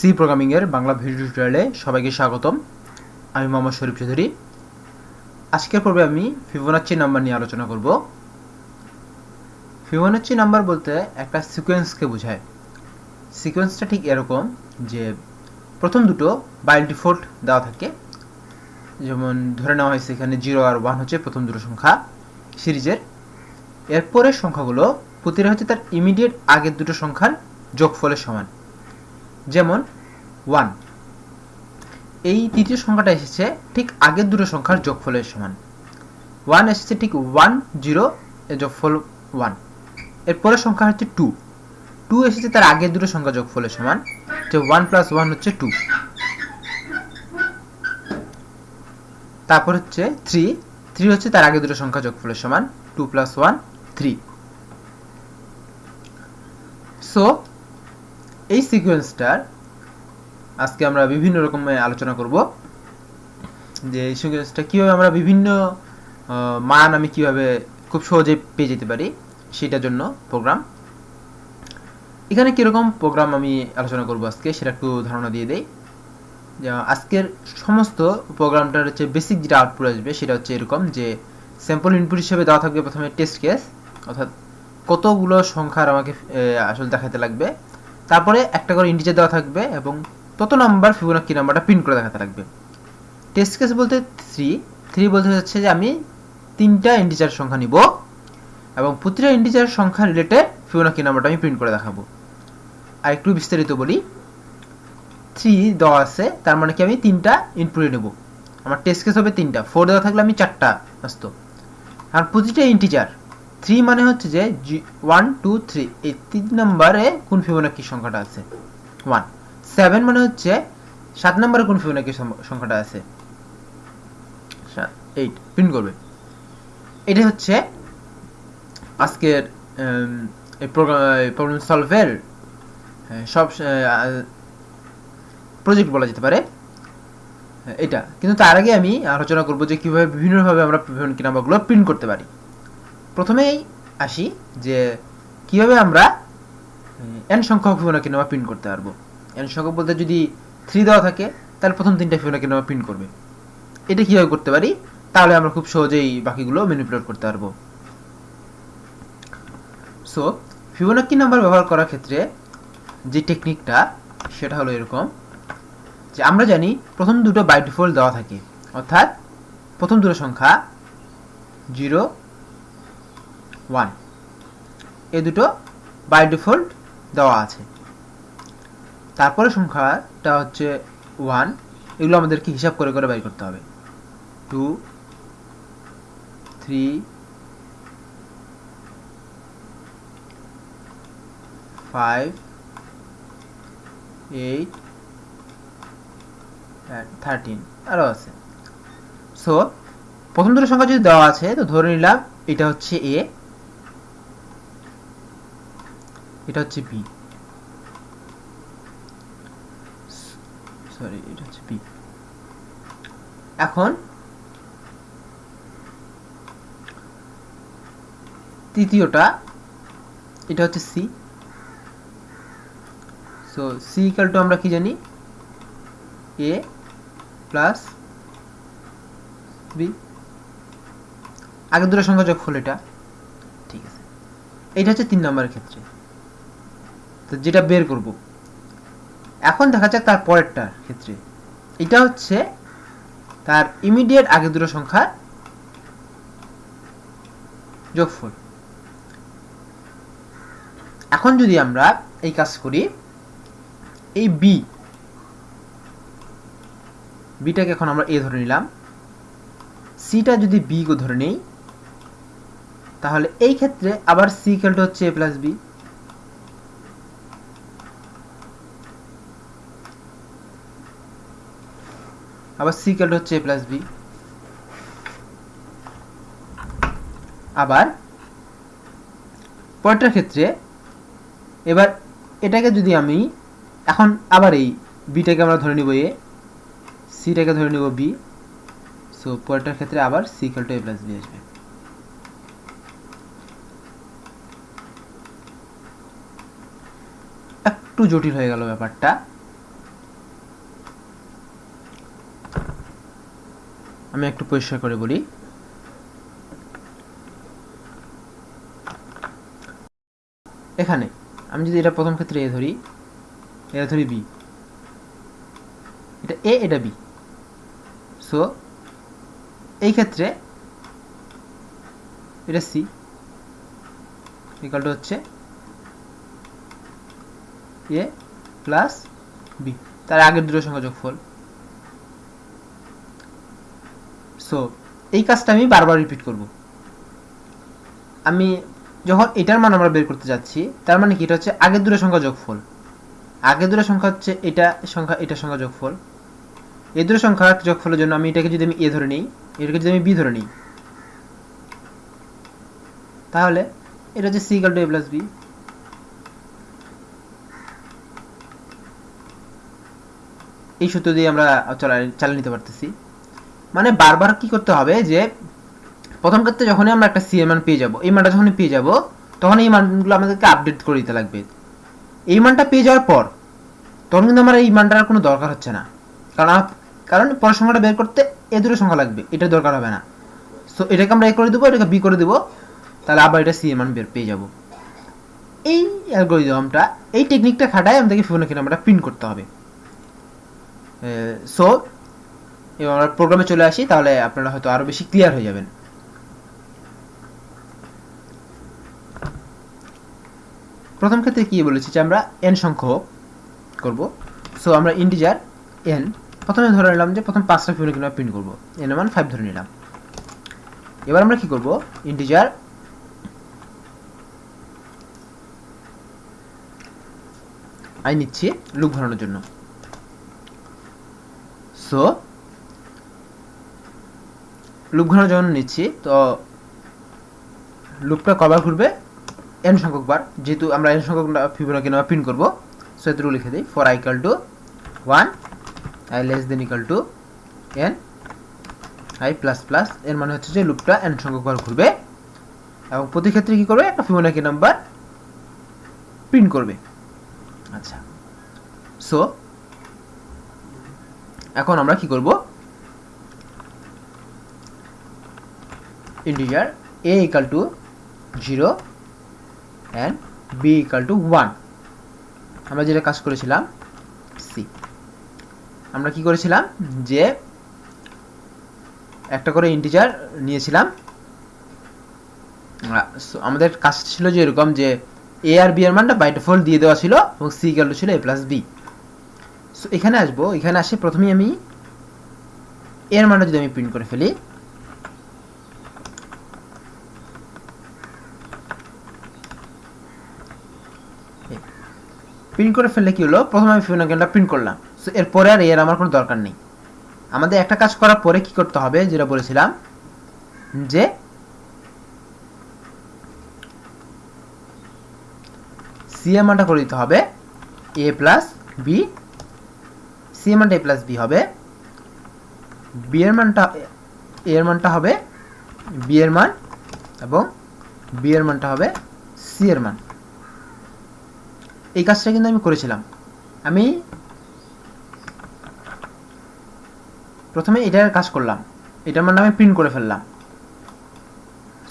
C programming এর Bangla video টিউটোরিয়ালে সবাইকে স্বাগতম। আমি মোহাম্মদ শরীফ চৌধুরী। আজকের পর্বে আমি ফিবোনাচ্চি নাম্বার নিয়ে আলোচনা করব। ফিবোনাচ্চি নাম্বার বলতে একটা সিকোয়েন্সকে বোঝায়। সিকোয়েন্সটা ঠিক এরকম যে প্রথম দুটো বাই ডিফল্ট দেওয়া থাকে, যেমন ধরে নেওয়া হয়েছে এখানে 0 আর 1 হচ্ছে প্রথম দুটো সংখ্যা সিরিজের। এরপরের সংখ্যাগুলো প্রতিটা হচ্ছে তার ইমিডিয়েট আগের দুটো সংখ্যার যোগফলের সমান। যেমন 1, এই তৃতীয় সংখ্যাটা এসেছে ঠিক আগের দুটো সংখ্যার যোগফলের সমান। 1 এসেছে ঠিক 1 0 এর যোগফল 1। এরপরের সংখ্যা হচ্ছে 2, 2 এসেছে তার আগের দুটো সংখ্যা যোগফলের সমান, যে 1 + 1 হচ্ছে 2। তারপর হচ্ছে 3, 3 হচ্ছে তার আগের দুটো সংখ্যা যোগফলের সমান, 2 + 1 3। সো এই সিকোয়েন্সটার আজকে আমরা বিভিন্ন রকমের আলোচনা করব, যে এই সিকোয়েন্সটা কীভাবে আমরা বিভিন্ন মান আমি কীভাবে খুব সহজে পেয়ে যেতে পারি সেটার জন্য প্রোগ্রাম। এখানে কীরকম প্রোগ্রাম আমি আলোচনা করব আজকে সেটা একটু ধারণা দিয়ে দেই। আজকের সমস্ত প্রোগ্রামটার হচ্ছে বেসিক যেটা আউটপুট আসবে সেটা হচ্ছে এরকম, যে স্যাম্পল ইনপুট হিসেবে দেওয়া থাকবে প্রথমে টেস্ট কেস, অর্থাৎ কতগুলো সংখ্যার আমাকে আসলে দেখাতে লাগবে। তারপরে একটা করে ইন্টিজার দেওয়া থাকবে এবং তত নাম্বার ফিবোনাচ্চি নাম্বারটা প্রিন্ট করে দেখাতে লাগবে। টেস্ট কেস বলতে 3 বলতে হচ্ছে যে আমি 3টা ইন্টিজার সংখ্যা নিব এবং প্রতিটা ইন্টিজার সংখ্যা রিলেটেড ফিবোনাচ্চি নাম্বারটা আমি প্রিন্ট করে দেখাবো। আর একটু বিস্তারিত বলি, 3 দেওয়া আছে, তার মানে কি আমি 3টা ইনপুটে নেব। আমার টেস্ট কেস হবে 3টা, 4 দেওয়া থাকলে আমি 4টা আসতো। আর প্রতিটা ইন্টিজার 3 মানে হচ্ছে যে 1 2 3 এই 3 নম্বরে কোন ফিবোনাচ্চি সংখ্যাটা আছে 1। 7 মানে হচ্ছে 7 নম্বরে কোন ফিবোনাচ্চি সংখ্যাটা আছে 8, প্রিন্ট করবে। এটা হচ্ছে আজকের এই প্রবলেম সলভের সব প্রজেক্ট বলা যেতে পারে এটা। কিন্তু তার আগে আমি আলোচনা করব যে কীভাবে বিভিন্নভাবে আমরা ফিবোনাচ্চি নাম্বারগুলো প্রিন্ট করতে পারি। প্রথমেই আসি যে কীভাবে আমরা n সংখ্যক ফিবোনাচ্চি নাম্বার প্রিন্ট করতে পারবো। n সংখ্যক বলতে যদি 3 দেওয়া থাকে তাহলে প্রথম 3টা ফিবোনাচ্চি নাম্বার প্রিন্ট করবে। এটা কীভাবে করতে পারি, তাহলে আমরা খুব সহজেই বাকিগুলো ম্যানিপুলেট করতে পারবো। সো ফিবোনাচ্চি নাম্বার ব্যবহার করার ক্ষেত্রে যে টেকনিকটা সেটা হলো এরকম, যে আমরা জানি প্রথম দুটো বাই ডিফল্ট দেওয়া থাকে, অর্থাৎ প্রথম দুটো সংখ্যা 0 1 এই দুটো বাই ডিফল্ট দেওয়া আছে। তারপরে সংখ্যাটা হচ্ছে 1, এগুলো আমাদেরকে হিসাব করে করে বের করতে হবে। 2 3 5 8 13 আরও আছে। সো প্রথম দুটো সংখ্যা যদি দেওয়া আছে তো ধরে নিলাম এটা হচ্ছে এ, এটা হচ্ছে বি, সরি এটা হচ্ছে বি। এখন তৃতীয়টা এটা হচ্ছে C. So C equal to আমরা কি জানি, এ প্লাস বি, আগের দুটো সংখ্যা যোগফল এটা, ঠিক আছে। এইটা হচ্ছে 3 নম্বরের ক্ষেত্রে, তো যেটা বের করব। এখন দেখা যাক তার পরেরটার ক্ষেত্রে, এটা হচ্ছে তার ইমিডিয়েট আগের দুটো সংখ্যার যোগফল। এখন যদি আমরা এই কাজ করি, এই বিটাকে এখন আমরা এ ধরে নিলাম, সিটা যদি বি কে ধরে নেই, তাহলে এই ক্ষেত্রে আবার সি ইকুয়াল টু হচ্ছে এ প্লাস বি। আবার সি ইকুয়াল টু হচ্ছে এ প্লাস বি। আবার পরেরটার ক্ষেত্রে এবার এটাকে যদি আমি এখন আবার এই বিটাকে আমরা ধরে নিব এ, সিটাকে ধরে নিব বি। সো পরেরটার ক্ষেত্রে আবার C equal to A plus B আসবে। একটু জটিল হয়ে গেল ব্যাপারটা, আমি একটু পরিষ্কার করে বলি। এখানে আমি যদি এটা প্রথম ক্ষেত্রে এ ধরি, এটা ধরি বি, এটা এ, এটা বি। সো এই ক্ষেত্রে এটা সি ইকুয়াল টু হচ্ছে এ প্লাস বি, তার আগের দুটো সংখ্যা যোগফল। সো এই কাজটা আমি বারবার রিপিট করব। আমি যখন এটার মান আমরা বের করতে যাচ্ছি, তার মানে কি এটা হচ্ছে আগের দুটো সংখ্যা যোগফল। আগের দুটো সংখ্যা হচ্ছে এটা সংখ্যা, এটা সংখ্যা যোগফল। এই দুটো সংখ্যা যোগফলের জন্য আমি এটাকে যদি আমি এ ধরে নিই, এটাকে যদি আমি বি ধরে নিই, তাহলে এটা হচ্ছে C equal to A plus B. এই সূত্র দিয়ে আমরা চালিয়ে নিতে পারতেছি। মানে বারবার কি করতে হবে যে প্রথম ক্ষেত্রে যখনই আমরা একটা সি এর মান পেয়ে যাব, এই মানটা যখনই পেয়ে যাব, তখন এই মানগুলো আমাদেরকে আপডেট করে দিতে লাগবে। এই মানটা পেয়ে যাওয়ার পর তখন কিন্তু আমার এই মানটার আর কোনো দরকার হচ্ছে না, কারণ পরের সংখ্যাটা বের করতে এ দুটো সংখ্যা লাগবে, এটা দরকার হবে না। সো এটাকে আমরা এ করে দেবো, এটাকে বি করে দেবো, তাহলে আবার এটা সি এর মান বের পেয়ে যাব। এই অ্যালগরিদমটা, এই টেকনিকটা খাটায় আমাদেরকে ফিবোনাকি নাম্বারটা প্রিন্ট করতে হবে। সো এবার আমরা প্রোগ্রামে চলে আসি, তাহলে আপনারা হয়তো আরো বেশি ক্লিয়ার হয়ে যাবেন। প্রথম ক্ষেত্রে কি বলেছি যে আমরা n সংখ্যক করব। সো আমরা ইন্টিজার n প্রথমে ধরে নিলাম যে প্রথম 5টা ফিবোনাকি নাম্বার প্রিন্ট করব, n এর মান 5 ধরে নিলাম। এবার আমরা কি করব, ইন্টিজার i নিচ্ছি লুপ ঘোরানোর জন্য। সো লুপ ঘোরানোর জন্য নিচ্ছি, তো লুপটা কবার ঘুরবে, n সংখ্যক বার, যেহেতু আমরা n সংখ্যক ফিবোনাকি নাম্বার প্রিন্ট করব। সো এতটুকু লিখে দিই, for i equal to 1 i less than equal to n i plus plus, এর মানে হচ্ছে যে লুপটা n সংখ্যক বার ঘুরবে এবং প্রতি ক্ষেত্রে কি করবে, একটা ফিবোনাকি নাম্বার প্রিন্ট করবে। আচ্ছা, সো এখন আমরা কি করব, integer a equal to 0 and b equal to 1, আমরা যেটা কাজ করেছিলাম সি, আমরা কি করেছিলাম যে একটা করে ইন্টিজার নিয়েছিলাম। আমাদের কাজ ছিল যে এরকম যে a আর b এর মানটা বাই ডিফল্ট দিয়ে দেওয়া ছিল এবং c ইকুয়াল টু ছিল a প্লাস b। সো এখানে আসবো, এখানে আসে প্রথমেই আমি a এর মানটা যদি আমি প্রিন্ট করে ফেলি, প্রিন্ট করে ফেললে কি হলো, প্রথমে আমি ফিবোনাকিটা প্রিন্ট করলাম। সো এরপরে আর এর আমার কোনো দরকার নেই। আমাদের একটা কাজ করার পরে কি করতে হবে, যেটা বলেছিলাম যে সি এর মানটা করে দিতে হবে a প্লাস বি, সি এর মানটা a প্লাস বি হবে, বি এর মানটা a এর মানটা হবে b এর মান এবং b এর মানটা হবে c এর মান। এই কাজটা কিন্তু আমি করেছিলাম। আমি প্রথমে এটার কাজ করলাম, এটার মান আমি প্রিন্ট করে ফেললাম।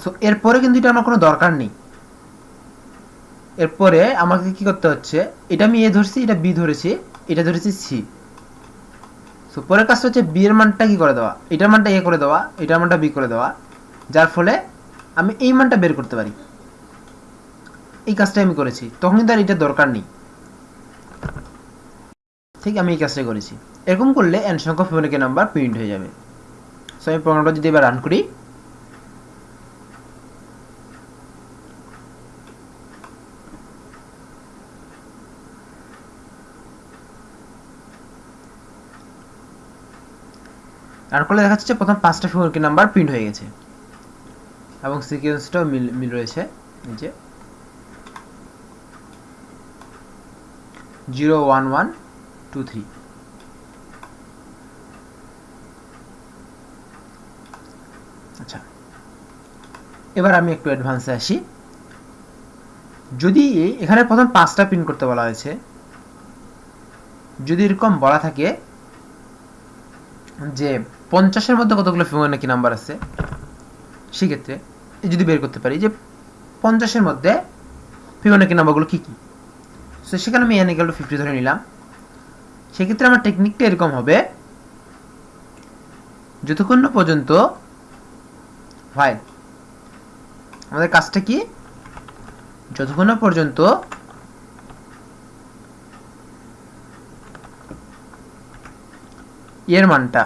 সো এরপরে কিন্তু এটা আমার কোনো দরকার নেই। এরপরে আমাকে কি করতে হচ্ছে, এটা আমি এ ধরছি, এটা বি ধরেছি, এটা ধরেছি সি। সো পরের কাজটা হচ্ছে বি এর মানটা কি করে দেওয়া, এটার মানটা এ করে দেওয়া, এটার মানটা বি করে দেওয়া, যার ফলে আমি এই মানটা বের করতে পারি। এই কাজটা আমি করেছি, তখন কিন্তু আর এটা দরকার নেই। ঠিক আমি এই কাজটাই করেছি। এরকম করলে n সংখ্যক ফিবোনাকি নাম্বার প্রিন্ট হয়ে যাবে। সো আমি প্রোগ্রামটা যদি এবার রান করি, রান করলে দেখা যাচ্ছে প্রথম 5টা ফিবোনাকি নাম্বার প্রিন্ট হয়ে গেছে এবং সিকোয়েন্সটাও মিল রয়েছে, যে 0 1 1 2 3। আচ্ছা, এবার আমি একটু অ্যাডভান্সে আসি। যদি এখানে প্রথম 5টা প্রিন্ট করতে বলা হয়েছে, যদি এরকম বলা থাকে যে 50-এর মধ্যে কতগুলো ফিবোনাকি নাম্বার আছে, সেক্ষেত্রে যদি বের করতে পারি যে 50-এর মধ্যে ফিবোনাকি নাম্বারগুলো কি কি, সো সেখানে আমি n = 50 ধরে নিলাম। সেক্ষেত্রে আমার টেকনিকটা এরকম হবে, যতক্ষণ না পর্যন্ত ভাই আমাদের কাজটা কি, যতক্ষণ না পর্যন্ত এর মানটা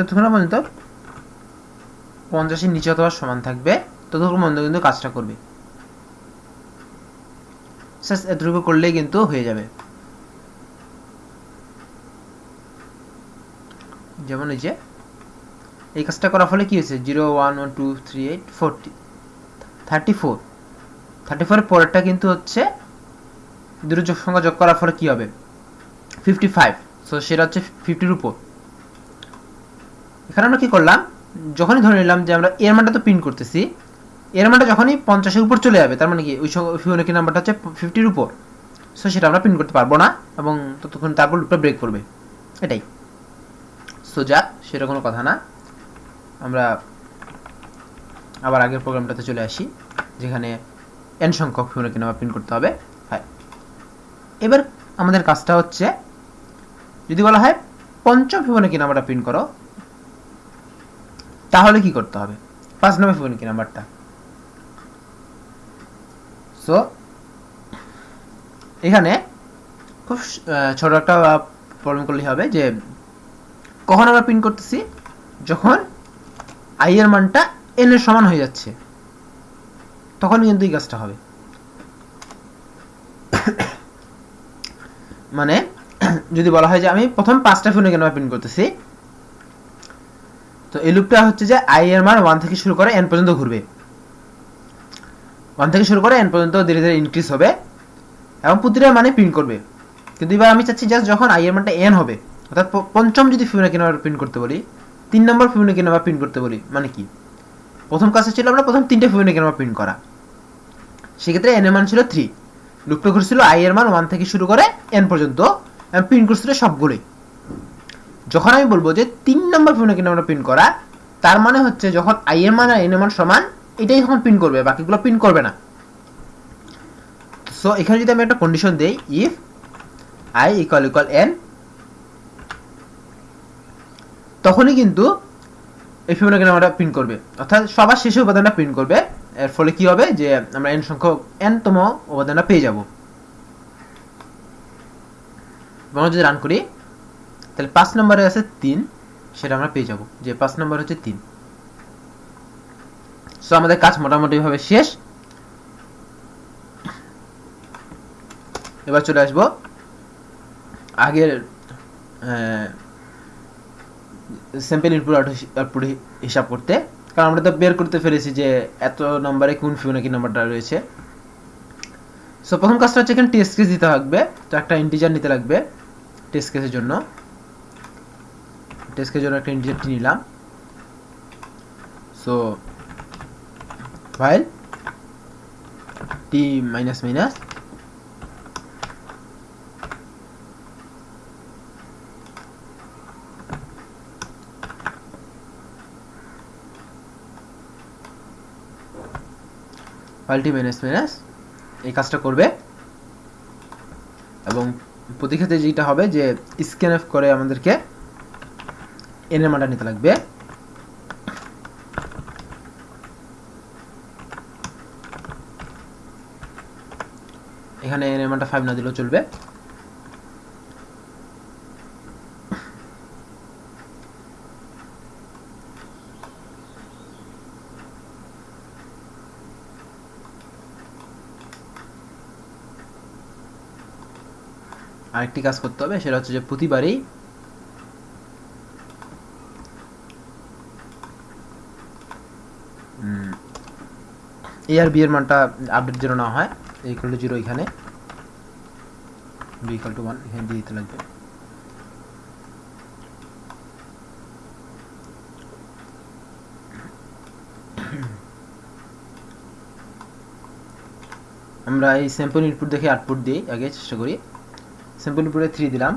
যতক্ষণ না পর্যন্ত 50-এর নিচে অথবা সমান থাকবে ততক্ষণ পর্যন্ত কিন্তু কাজটা করবে। এতটুকু করলেই কিন্তু হয়ে যাবে। যেমন এই যে এই কাজটা করার ফলে কি হয়েছে, 0 1 1 2 3 8 40 34 পরেরটা কিন্তু হচ্ছে দুটো সংখ্যা যোগ করার ফলে কি হবে 55, সো সেটা হচ্ছে 50-এর উপর। এখানে আমরা কি করলাম, যখনই ধরে নিলাম যে আমরা এর মানটা তো প্রিন্ট করতেছি, এর মানটা যখনই 50-এর উপর চলে যাবে তার মানে কি ওই ফিবোনাকি নাম্বারটা হচ্ছে 50-এর উপর, সো সেটা আমরা প্রিন্ট করতে পারবো না এবং ততক্ষণ তারপর লুপটা ব্রেক করবে, এটাই। সো যাক, সেটা কোনো কথা না। আমরা আবার আগের প্রোগ্রামটাতে চলে আসি যেখানে n সংখ্যক ফিবোনাকি নাম্বার প্রিন্ট করতে হবে। হ্যাঁ, এবার আমাদের কাজটা হচ্ছে, যদি বলা হয় পঞ্চম ফিবোনাকি নাম্বারটা প্রিন্ট করো, তাহলে কি করতে হবে, 5 নম্বর ফিবোনাকি নাম্বারটা। সো এখানে খুব ছোট একটা প্রবলেম করলেই হবে যে কখন আমরা প্রিন্ট করতেছি, যখন i এর মানটা n এর সমান হয়ে যাচ্ছে তখন কিন্তু এই কাজটা হবে। মানে যদি বলা হয় যে আমি প্রথম 5টা ফিবোনাকি নাম্বার প্রিন্ট করতেছি, তো এই লুপটা হচ্ছে যে i এর মান 1 থেকে শুরু করে n পর্যন্ত ঘুরবে, 1 থেকে শুরু করে n পর্যন্ত ধীরে ধীরে ইনক্রিজ হবে এবং প্রতিটা মানে প্রিন্ট করবে। কিন্তু এবার আমি চাচ্ছি জাস্ট যখন i এর মানটা n হবে, অর্থাৎ পঞ্চম যদি ফিবোনাকি নাম্বার প্রিন্ট করতে বলি, 3 নম্বর ফিবোনাকি নাম্বার প্রিন্ট করতে বলি, মানে কি প্রথম কাজটা ছিল আমরা প্রথম 3টে ফিবোনাকি নাম্বার প্রিন্ট করা, সেক্ষেত্রে n এর মান ছিল 3, লুপটা ঘুরছিল i এর মান 1 থেকে শুরু করে n পর্যন্ত, আমি প্রিন্ট করছিল সবগুলোই। যখন আমি বলবো যে 3 নম্বর ফিবোনাকি নাম্বার প্রিন্ট করা, তার মানে হচ্ছে যখন i এর মান আর n এর মান সমান, এটাই যখন প্রিন্ট করবে, বাকিগুলো প্রিন্ট করবে না। সো এখানে যদি আমি একটা কন্ডিশন দেই, ইফ i = n, তখনই কিন্তু এই ফিবোনাকি নাম্বারটা প্রিন্ট করবে, অর্থাৎ সবার শেষে উপাদানটা প্রিন্ট করবে। এর ফলে কি হবে যে আমরা n সংখ্যক n-তম উপাদানটা পেয়ে যাব। আমরা যদি রান করি তাহলে 5 নম্বরে আছে 3, সেটা আমরা পেয়ে যাব যে 5 নম্বর হচ্ছে 3। সো আমাদের কাজ মোটামুটি ভাবে শেষ। এবার চলে আসবো আগের স্যাম্পল ইনপুট আউটপুট হিসাব করতে, কারণ আমরা তো বের করতে পেরেছি যে এত নম্বরে কোন ফিবোনাকি নাম্বারটা রয়েছে। সো প্রথম কাজটা হচ্ছে এখানে টেস্ট কেস দিতে হবে, তো একটা ইন্টিজার নিতে লাগবে টেস্ট কেসের জন্য। টেস্ট কেসের জন্য একটা ইন্টিজারটি নিলাম। সো ফাইল t --, ফাইলটি --, এই কাজটা করবে এবং প্রতি ক্ষেত্রে যেটা হবে যে স্ক্যানএফ করে আমাদেরকে n এর মানটা নিতে লাগবে। এখানে n এর মানটা 5 না দিলেও চলবে। আরেকটি কাজ করতে হবে, সেটা হচ্ছে যে প্রতিবারই a আর b এর মানটা আপডেট যেন না হয়, a = 0 এখানে, b = 1 এখানে দিয়ে দিতে লাগবে। আমরা এই স্যাম্পল ইনপুট দেখে আউটপুট দিই, আগে চেষ্টা করি। স্যাম্পল ইনপুটে 3 দিলাম,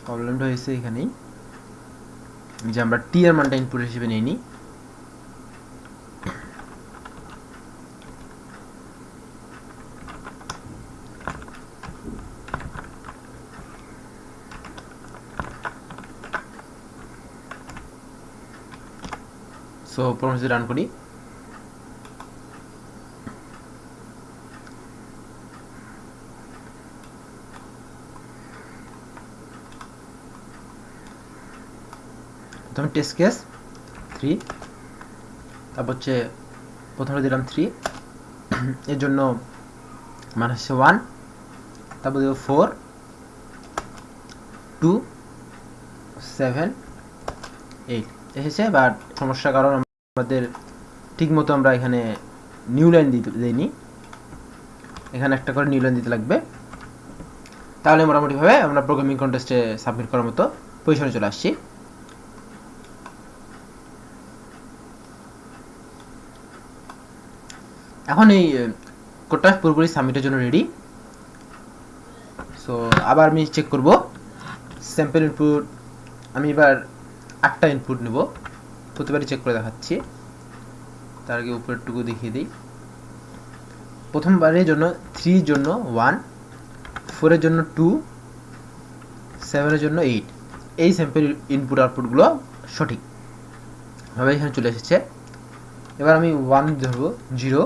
প্রবলেমটা হয়েছে এখানেই যে আমরা টি এর মানটা ইনপুট হিসেবে নিইনি। সো প্রোগ্রাম যদি রান করি, প্রথমে টেস্ট কেস 3, তারপর হচ্ছে প্রথমে দিলাম 3, এর জন্য মান হচ্ছে 1, তারপর দেব 4 2 7 8 এসেছে। বাট সমস্যার কারণ আমাদের ঠিক মতো আমরা এখানে নিউ লাইন দিতে দেইনি, এখানে একটা করে নিউ লাইন দিতে লাগবে। তাহলে মোটামুটিভাবে আমরা প্রোগ্রামিং কন্টেস্টে সাবমিট করার মতো পজিশনে চলে আসছি। এখন এই কোডটা পুরোপুরি সাবমিটের জন্য রেডি। সো আবার আমি চেক করব স্যাম্পল ইনপুট। আমি এবার 8টা ইনপুট নেব, প্রতিবারই চেক করে দেখাচ্ছি। তার আগে উপরেরটুকু দেখিয়ে দিই। প্রথমবারের জন্য 3 এর জন্য 1, 4 এর জন্য 2, 7 এর জন্য 8। এই স্যাম্পল ইনপুট আউটপুটগুলো সঠিকভাবে এখানে চলে এসেছে। এবার আমি 1 ধরবো, 0,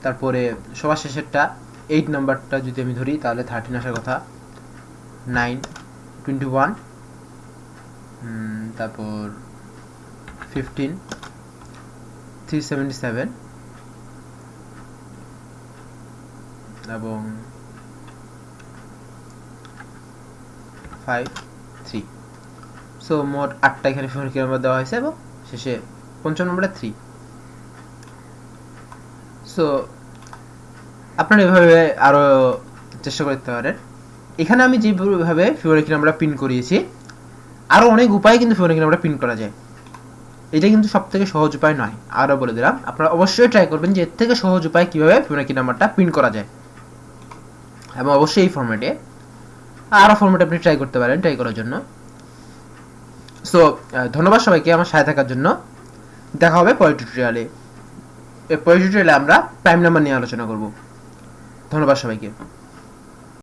তারপরে সবার শেষেরটা 8 নাম্বারটা যদি আমি ধরি তাহলে 13 আসার কথা, 9 21, তারপর 15 377 এবং 5 3। সো মোট 8টা এখানে ফিবোনাচি নাম্বার দেওয়া হয়েছে এবং শেষে 55 নম্বরে 3। সো আপনারা এভাবে আরও চেষ্টা করতে পারেন। এখানে আমি যেভাবে ফিবোনাচি নাম্বার প্রিন্ট করিয়েছি, আরও অনেক উপায়ে কিন্তু ফিবোনাচি নাম্বার প্রিন্ট করা যায়। এটা কিন্তু সবথেকে সহজ উপায় নয়, আরও বলে দিলাম। আপনারা অবশ্যই ট্রাই করবেন যে এর থেকে সহজ উপায় কীভাবে ফিবোনাচি নাম্বারটা প্রিন্ট করা যায়, এবং অবশ্যই এই ফরম্যাটে। আরও ফরম্যাটে আপনি ট্রাই করতে পারেন ট্রাই করার জন্য। সো ধন্যবাদ সবাইকে আমার সাথে থাকার জন্য। দেখা হবে পরের টিউটোরিয়ালে। এই পরের টিউটোরিয়ালে আমরা প্রাইম নাম্বার নিয়ে আলোচনা করব। ধন্যবাদ সবাইকে।